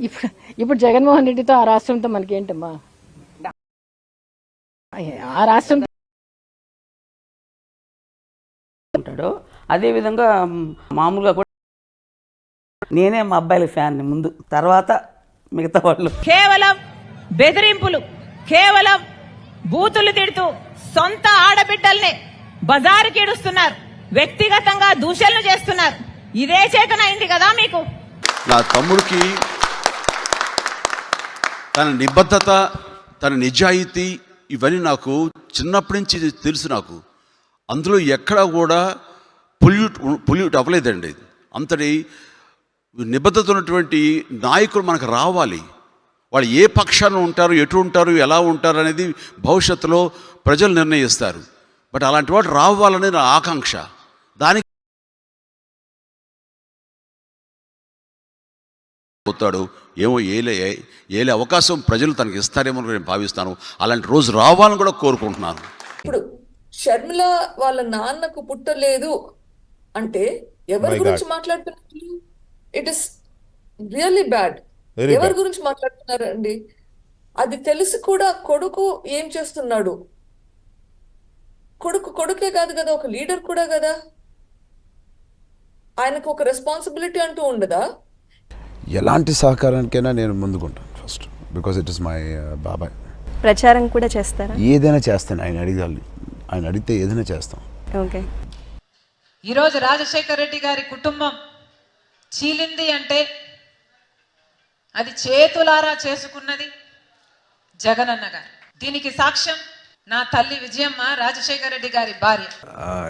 ఇప్పుడు ఇప్పుడు జగన్మోహన్ రెడ్డితో ఆ రాష్ట్రంతో మనకేంటమ్మా? ఆ రాష్ట్రం ఉంటాడు. అదేవిధంగా మామూలుగా కూడా నేనే మా అబ్బాయిల ఫ్యాన్ని ముందు, తర్వాత మిగతా వాళ్ళు. కేవలం బెదిరింపులు, కేవలం బూతులు తిడుతూ సొంత ఆడబిడ్డల్ని బజారుకి ఇడుస్తున్నారు, వ్యక్తిగతంగా దూషణలు చేస్తున్నారు. ఇదే చేతనైంది కదా మీకు? నా తమ్ముడికి తన నిబద్ధత, తన నిజాయితీ ఇవన్నీ నాకు చిన్నప్పటి నుంచి తెలుసు. నాకు అందులో ఎక్కడా కూడా పొల్యూట్ అవ్వలేదండి. అంతటి నిబద్ధత ఉన్నటువంటి నాయకులు మనకు రావాలి. వాళ్ళు ఏ పక్షాన ఉంటారు, ఎటు ఉంటారు, ఎలా ఉంటారు అనేది భవిష్యత్తులో ప్రజలు నిర్ణయిస్తారు. బట్ అలాంటి వాడు రావాలనే నా ఆకాంక్ష. దానికి పోతాడు ఏమో ఏలే అవకాశం ప్రజలు తనకి ఇస్తారేమో నేను భావిస్తాను. అలాంటి రోజు రావాలని కూడా కోరుకుంటున్నాను. ఇప్పుడు షర్మిల వాళ్ళ నాన్నకు పుట్టలేదు అంటే ఎవరి గురించి మాట్లాడుతున్నారు? It is really bad. ఎవరి గురించి మాట్లాడుతున్నారు అండి? అది తెలిసి కూడా కొడుకు ఏం చేస్తున్నాడు? కొడుకే కాదు కదా, ఒక లీడర్ కూడా కదా. ఆయనకు ఒక రెస్పాన్సిబిలిటీ అంటూ ఉండదా? ఎలాంటి సహకారానికైనా నేను ముందుకుంటాను first, because it is my బాబాయ్. ప్రచారం కూడా చేస్తారా? ఏదైనా చేస్తాను, ఆయన అడిగితే ఏదైనా చేస్తాం. ఓకే. ఈరోజు రాజశేఖర్ రెడ్డి గారి కుటుంబం చీలింది అంటే అది చేతులారా చేసుకున్నది జగనన్న గారు. దీనికి సాక్ష్యం నా తల్లి విజయమ్మ, రాజశేఖర్ రెడ్డి గారి భార్య.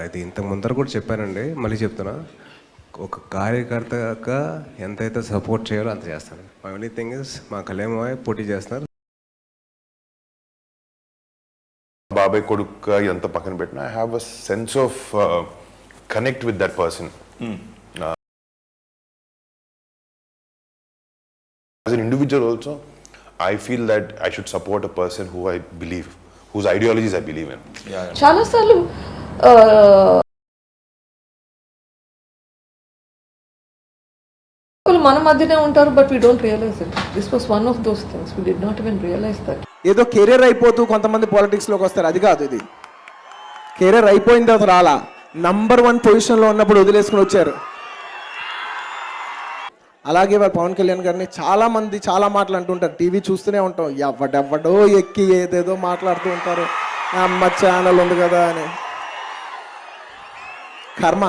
ఇది ఇంతకు ముందర కూడా చెప్పానండి, మళ్ళీ చెప్తున్నా. ఒక కార్యకర్తగా ఎంతైతే సపోర్ట్ చేయాలో అంత చేస్తాను. మై ఓన్లీ థింగ్ ఇస్ మా కళ్యాణ్ పోటీ చేస్తున్నారు. బాబాయ్ కొడుకు ఎంత పక్కన పెట్టినా I have a sense of connect with that person. As an individual also, I feel that I should support a person who I believe, whose ideologies I believe in. చాలా సార్లు మన మధ్యనే ఉంటారు, but we don't realize it. This was one of those things we did not even realize that. ఏదో career అయిపోతూ కొంతమంది politics లోకి వస్తారు, అది కాదు. ఇది కెరీర్ అయిపోయిన తర్వాత రాలా, నంబర్ 1 పొజిషన్లో ఉన్నప్పుడు వదిలేసుకుని వచ్చారు. అలాగే వారు పవన్ కళ్యాణ్ గారిని చాలా మంది చాలా మాటలు అంటుంటారు, టీవీ చూస్తూనే ఉంటాం. ఎవడెవడో ఎక్కి ఏదేదో మాట్లాడుతూ ఉంటారు, అమ్మ ఛానల్ ఉంది కదా అని. కర్మ.